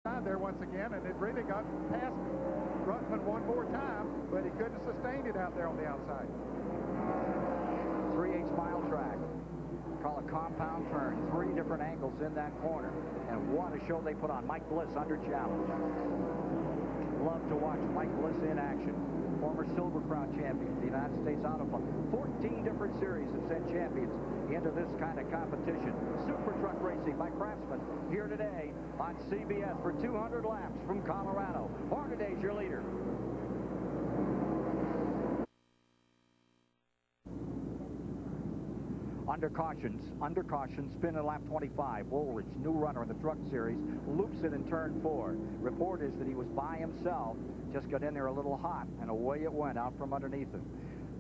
Side there once again, and it really got past Ruttman one more time, but he couldn't sustain it out there on the outside. 3/8 mile track. Call a compound turn. 3 different angles in that corner. And what a show they put on. Mike Bliss under challenge. Love to watch Mike Bliss in action. Former Silver Crown champion, the United States Auto Club. 14 different series have sent champions into this kind of competition. Super truck racing by Craftsman here today on CBS for 200 laps from Colorado. Hornaday's your leader. Under caution, spin in lap 25. Woolrich, new runner in the truck series, loops it in turn 4. Report is that he was by himself, just got in there a little hot, and away it went out from underneath him.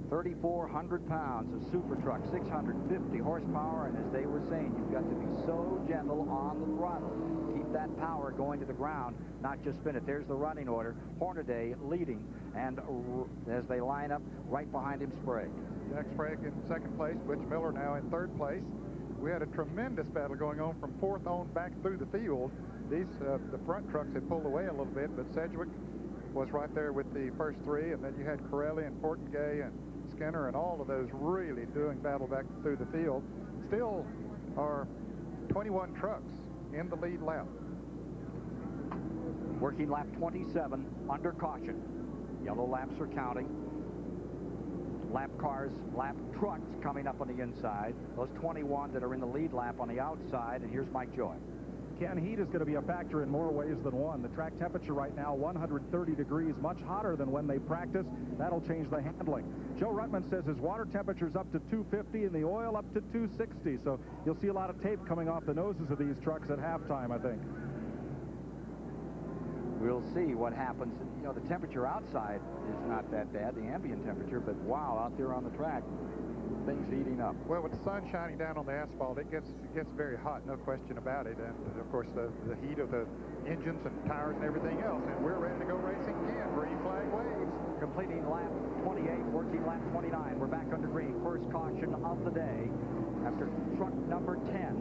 3,400 pounds of super truck, 650 horsepower, and as they were saying, you've got to be so gentle on the throttle. Keep that power going to the ground, not just spin it. There's the running order. Hornaday leading, and as they line up, right behind him, Sprague. Jack Sprague in second place, Butch Miller now in third place. We had a tremendous battle going on from fourth on back through the field. The front trucks had pulled away a little bit, but Sedgwick was right there with the first 3, and then you had Corelli and Portengay and Skinner and all of those really doing battle back through the field. Still are 21 trucks in the lead lap. Working lap 27 under caution. Yellow laps are counting. Lap cars, lap trucks coming up on the inside. Those 21 that are in the lead lap on the outside. And here's Mike Joy. Ken, heat is going to be a factor in more ways than one. The track temperature right now, 130 degrees, much hotter than when they practice. That'll change the handling. Joe Ruttman says his water temperature's up to 250 and the oil up to 260. So you'll see a lot of tape coming off the noses of these trucks at halftime, I think. We'll see what happens. You know, the temperature outside is not that bad, the ambient temperature, but wow, out there on the track, things heating up. Well, with the sun shining down on the asphalt, it gets very hot, no question about it. And of course, the heat of the engines and tires and everything else. And we're ready to go racing again. Green flag waves. Completing lap 28, working lap 29. We're back under green. First caution of the day after truck number 10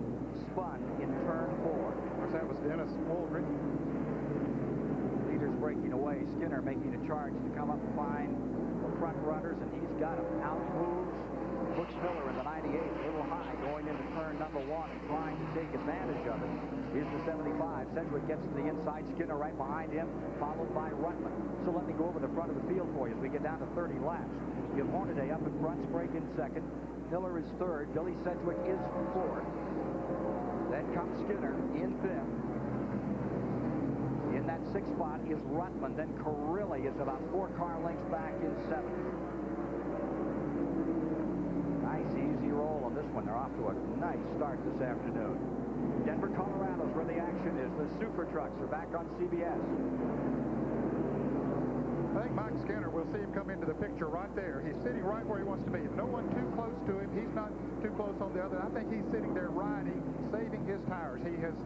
spun in turn 4. Of course, that was Dennis Woolrich. Leaders breaking away. Skinner making a charge to come up and find the front runners, and he's got him. Out moves Butch Miller in the 98, a little high, going into turn number 1 and trying to take advantage of it. Here's the 75. Sedgwick gets to the inside. Skinner right behind him, followed by Ruttman. So let me go over the front of the field for you as we get down to 30 laps. You have Hornaday up in front, Sprague in second. Miller is third. Billy Sedgwick is fourth. Then comes Skinner in fifth. In that 6th spot is Ruttman. Then Corelli is about 4 car lengths back in 7th. Nice easy roll on this one. They're off to a nice start this afternoon. Denver, Colorado is where the action is. The super trucks are back on CBS. I think Mike Skinner, we'll see him come into the picture right there. He's sitting right where he wants to be. No one too close to him. He's not too close on the other. I think he's sitting there riding, saving his tires. He has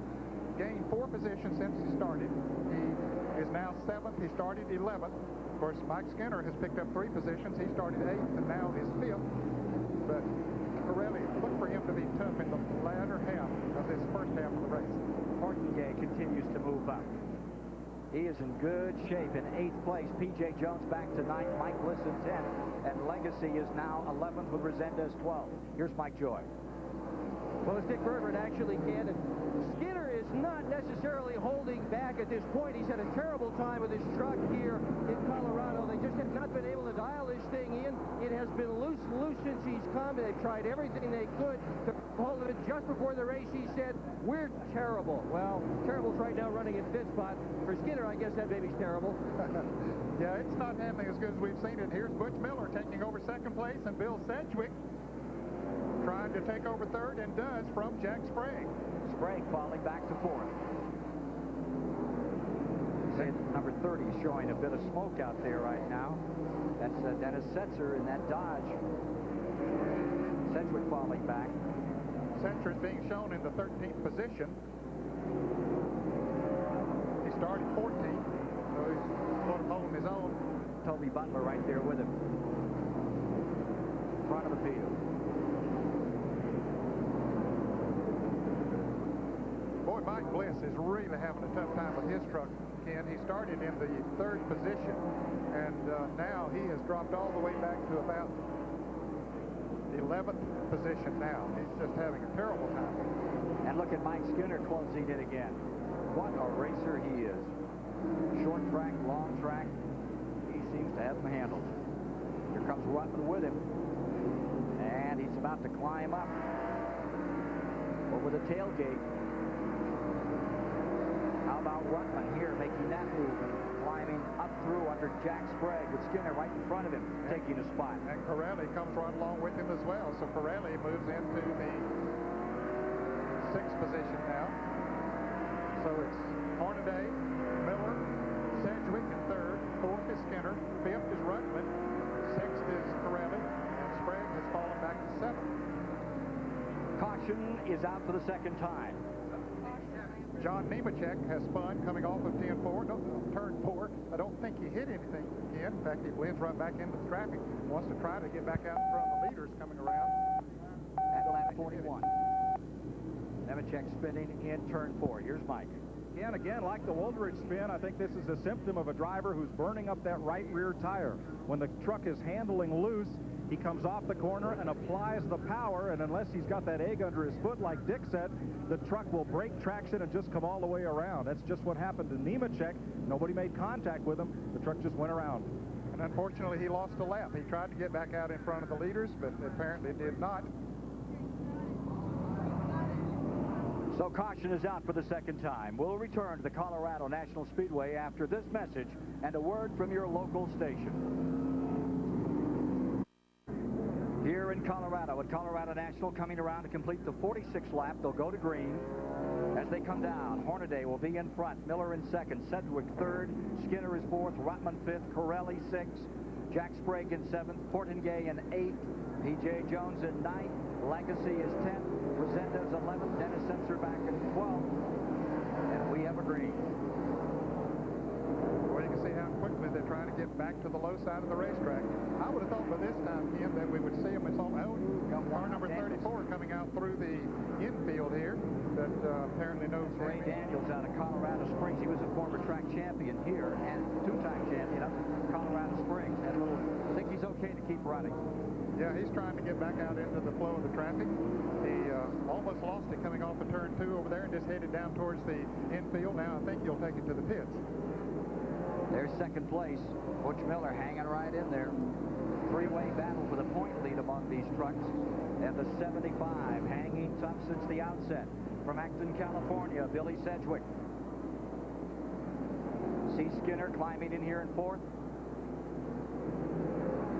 gained 4 positions since he started. He is now 7th. He started 11th. Of course, Mike Skinner has picked up 3 positions. He started 8th and now is 5th. But Corelli, look for him to be tough in the latter half of this first half of the race. Portengay continues to move up. He is in good shape in 8th place. P.J. Jones back to 9th. Mike Bliss in 10th. And Legacy is now 11th with Resendez 12th. Here's Mike Joy. Well, it's Dick Bergman actually can. And Skinner is not necessarily holding back at this point. He's had a terrible time with his truck here in Colorado. They just have not been able to dial this thing in. It has been loose since he's come. They've tried everything they could to hold it. Just before the race, he said, "We're terrible." Well, terrible's right now running in 5th spot. For Skinner, I guess that baby's terrible. Yeah, it's not happening as good as we've seen it. Here's Butch Miller taking over 2nd place, and Bill Sedgwick trying to take over 3rd, and does, from Jack Sprague. Sprague falling back to 4th. Number 30 is showing a bit of smoke out there right now. That's Dennis Setzer in that Dodge. Sedgwick falling back. Setzer is being shown in the 13th position. He started 14th, so he's sort of holding his own. Toby Butler right there with him. Front of the field. Boy, Mike Bliss is really having a tough time with his truck, Ken. He started in the 3rd position, and now he has dropped all the way back to about the 11th position now. He's just having a terrible time. And look at Mike Skinner closing in again. What a racer he is. Short track, long track, he seems to have them handled. Here comes Ruttman with him, and he's about to climb up over the tailgate. How about Ruttman here making that move, climbing up through under Jack Sprague with Skinner right in front of him, taking a spot. And Corelli comes right along with him as well. So Corelli moves into the 6th position now. So it's Hornaday, Miller, Sedgwick in 3rd, 4th is Skinner, 5th is Ruttman, 6th is Corelli, and Sprague has fallen back to 7th. Caution is out for the 2nd time. John Nemechek has spun coming off of 10-4, turn 4. I don't think he hit anything again. In fact, he blends right back into the traffic. Wants to try to get back out in front of the leaders coming around. At lap 41. Nemechek spinning in turn 4. Here's Mike. And again, like the Woldridge spin, I think this is a symptom of a driver who's burning up that right rear tire. When the truck is handling loose, he comes off the corner and applies the power, and unless he's got that egg under his foot, like Dick said, the truck will break traction and just come all the way around. That's just what happened to Nemechek. Nobody made contact with him. The truck just went around. And unfortunately, he lost a lap. He tried to get back out in front of the leaders, but apparently did not. So caution is out for the 2nd time. We'll return to the Colorado National Speedway after this message and a word from your local station. Here in Colorado, at Colorado National, coming around to complete the 46th lap. They'll go to green. As they come down, Hornaday will be in front, Miller in 2nd, Sedgwick 3rd, Skinner is 4th, Ruttman 5th, Corelli 6th, Jack Sprague in 7th, Portingay in 8th, P.J. Jones in 9th, Legacy is 10th, Resendez 11th, Dennis Sensor back in 12th, and we have a green. Well, you can see how quickly they're trying to get back to the low side of the racetrack. I would have thought by this time, Ken, that we would see them. It's on car number 34 coming out through the infield here, but apparently no. Ray Daniels out of Colorado Springs. He was a former track champion here and 2-time champion up in Colorado Springs. Had a little, I think he's okay to keep running. Yeah, he's trying to get back out into the flow of the traffic. He almost lost it coming off of turn 2 over there and just headed down towards the infield. Now I think he'll take it to the pits. There's 2nd place. Butch Miller hanging right in there. 3-way battle for the point lead among these trucks. And the 75 hanging tough since the outset. From Acton, California, Billy Sedgwick. See Skinner climbing in here in 4th.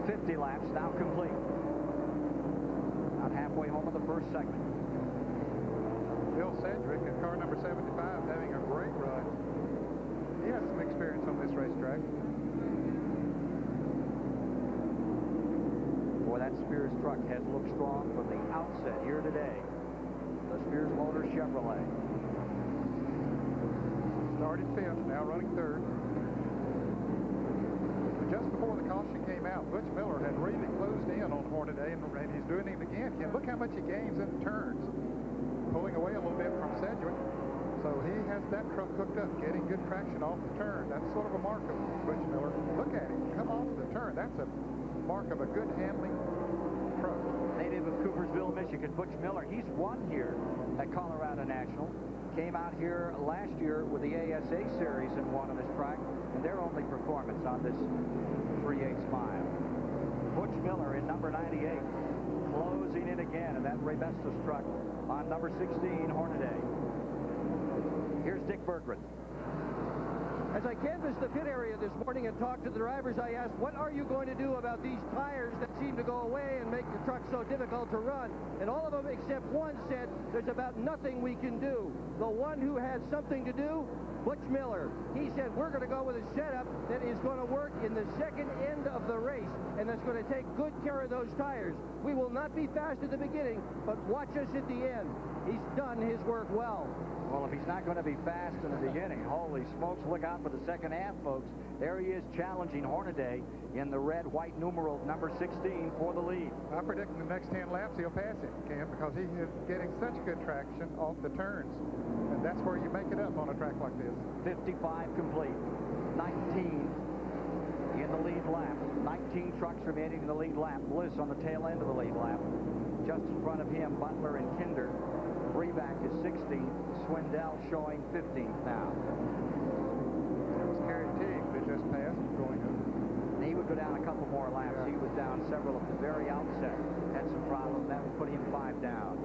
50 laps now complete. About halfway home of the 1st segment. Bill Sedgwick in car number 75 having a great run. He has some experience on this racetrack. Boy, that Spears truck has looked strong from the outset here today. The Spears Motor Chevrolet. Started 5th, now running 3rd. Just before the caution came out, Butch Miller had really closed in on Hornaday, and he's doing it again. Look how much he gains in the turns, pulling away a little bit from Sedgwick. So he has that truck hooked up, getting good traction off the turn. That's sort of a mark of Butch Miller. Look at him come off the turn. That's a mark of a good handling truck. Native of Coopersville, Michigan, Butch Miller. He's won here at Colorado National. Came out here last year with the ASA series and won on this track, and their only performance on this 3/8 mile. Butch Miller in number 98, closing in again in that Ray Bestos truck on number 16, Hornaday. Here's Dick Berggren. As I canvassed the pit area this morning and talked to the drivers, I asked, what are you going to do about these tires that seem to go away and make the truck so difficult to run? And all of them except one said, there's about nothing we can do. The one who had something to do, Butch Miller. He said, we're going to go with a setup that is going to work in the second end of the race, and that's going to take good care of those tires. We will not be fast at the beginning, but watch us at the end. He's done his work well. Well, if he's not going to be fast in the beginning, holy smokes, look out for the second half, folks. There he is challenging Hornaday in the red, white numeral number 16 for the lead. I predict in the next 10 laps he'll pass him, Ken, because he is getting such good traction off the turns. And that's where you make it up on a track like this. 55 complete. 19 in the lead lap. 19 trucks remaining in the lead lap. Bliss on the tail end of the lead lap. Just in front of him, Butler and Kinder. Breback is 16th. Swindell showing 15th now. It was Kerry Teague that just passed going up. And he would go down a couple more laps. Yeah. He was down several at the very outset. Had some problems. That would put him 5 down.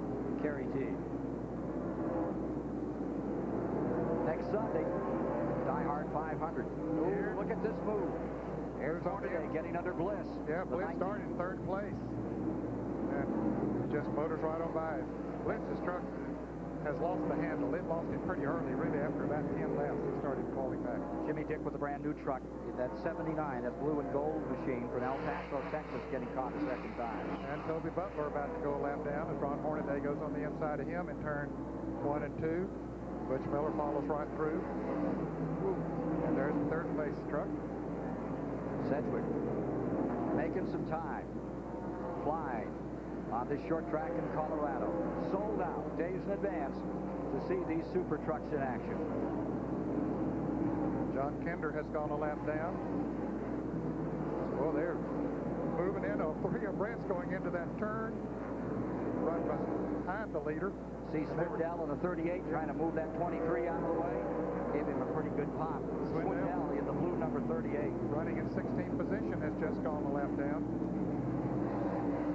Kerry Teague. Next Sunday, Die Hard 500. Ooh, look at this move. Here's Hornaday getting under Bliss. Yeah, Bliss started in 3rd place. And just motors right on by it. Bliss's truck has lost the handle. It lost it pretty early, really, after about 10 laps. He started falling back. Jimmy Dick with a brand new truck. That 79, that blue and gold machine from El Paso, Texas, getting caught the second time. And Toby Butler about to go a lap down as Ron Hornaday goes on the inside of him in turn 1 and 2. Butch Miller follows right through. Ooh. And there's the 3rd place truck. Sedgwick making some time. Flying on this short track in Colorado. Sold out days in advance to see these super trucks in action. John Kinder has gone a lap down. Well, they're moving in. 3 abreast going into that turn. Right behind the leader. See Swindell in the 38 trying to move that 23 out of the way. Gave him a pretty good pop. Swindell in the blue number 38. Running in 16th position has just gone a lap down.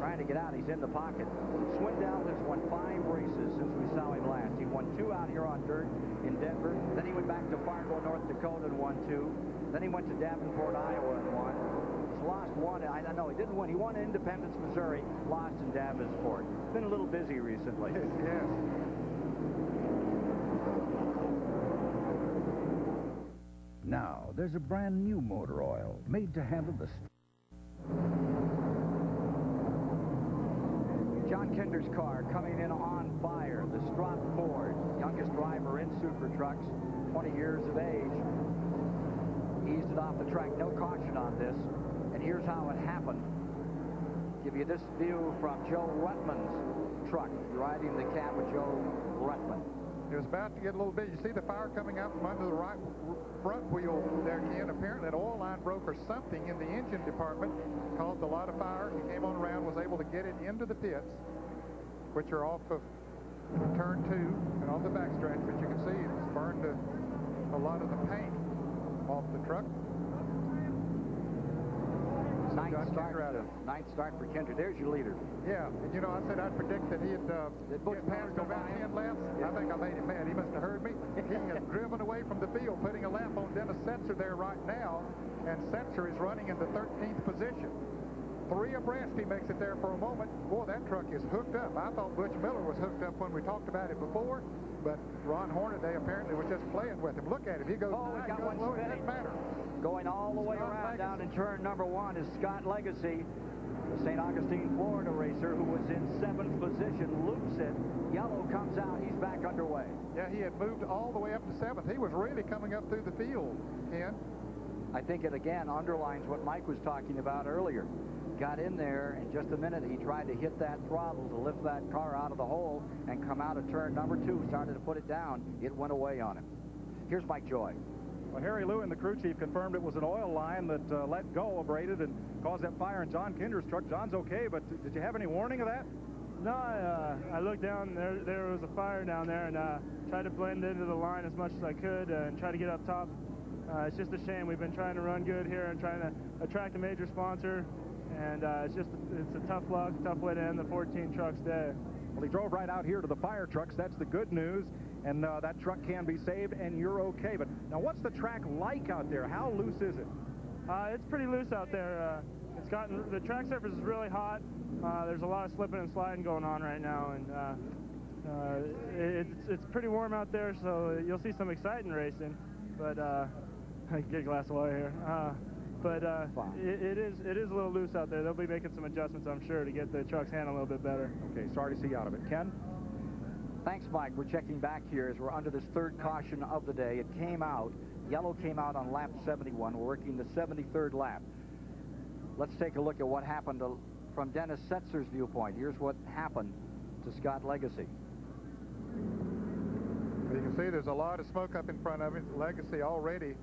Trying to get out. He's in the pocket. Swindell has won 5 races since we saw him last. He won 2 out here on dirt in Denver. Then he went back to Fargo, North Dakota and won 2. Then he went to Davenport, Iowa and won. He's lost 1. I don't know. He didn't win. He won in Independence, Missouri. Lost in Davenport. Been a little busy recently. Yes. Now, there's a brand new motor oil made to handle the... John Kinder's car coming in on fire. The Strott Ford, youngest driver in super trucks, 20 years of age. Eased it off the track. No caution on this. And here's how it happened. Give you this view from Joe Ruttman's truck, riding the cab with Joe Ruttman. It was about to get a little bit. You see the fire coming out from under the right front wheel there, Ken. Apparently an oil line broke or something in the engine department, caused a lot of fire. He came on around, was able to get it into the pits, which are off of turn 2 and on the backstretch. But you can see it's burned a lot of the paint off the truck. Ninth start for Kinder. There's your leader. Yeah, and you know, I said I'd predict that he'd get past about 10 laps. Yeah. I think I made him mad. He must have heard me. He has driven away from the field, putting a lap on Dennis Setzer there right now, and Setzer is running in the 13th position. 3 abreast, he makes it there for a moment. Boy, that truck is hooked up. I thought Butch Miller was hooked up when we talked about it before, but Ron Hornaday apparently was just playing with him. Look at him. He goes high, he goes low. It doesn't matter. Going all the way around down in turn number 1 is Scott Legacy, the St. Augustine, Florida racer who was in 7th position, loops it. Yellow comes out. He's back underway. Yeah, he had moved all the way up to 7th. He was really coming up through the field, Ken. I think it again underlines what Mike was talking about earlier. Got in there, in just a minute he tried to hit that throttle to lift that car out of the hole and come out of turn number 2, started to put it down. It went away on him. Here's Mike Joy. Well, Harry Lewin, the crew chief, confirmed it was an oil line that let go, abraded, and caused that fire in John Kinder's truck. John's okay, but did you have any warning of that? No, I looked down, there was a fire down there, and tried to blend into the line as much as I could and try to get up top. It's just a shame. We've been trying to run good here and trying to attract a major sponsor, and it's a tough luck, tough way to end the 14 trucks day. Well, he drove right out here to the fire trucks. That's the good news. And that truck can be saved, and you're okay. But now, what's the track like out there? How loose is it? It's pretty loose out there. The track surface is really hot. There's a lot of slipping and sliding going on right now, and it's pretty warm out there. So you'll see some exciting racing. But get a glass of water here. But it is a little loose out there. They'll be making some adjustments, I'm sure, to get the trucks handling a little bit better. Okay, sorry to see you out of it. Ken? Thanks, Mike. We're checking back here as we're under this 3rd caution of the day. It came out. Yellow came out on lap 71. We're working the 73rd lap. Let's take a look at what happened from Dennis Setzer's viewpoint. Here's what happened to Scott Legacy. You can see there's a lot of smoke up in front of it. Legacy already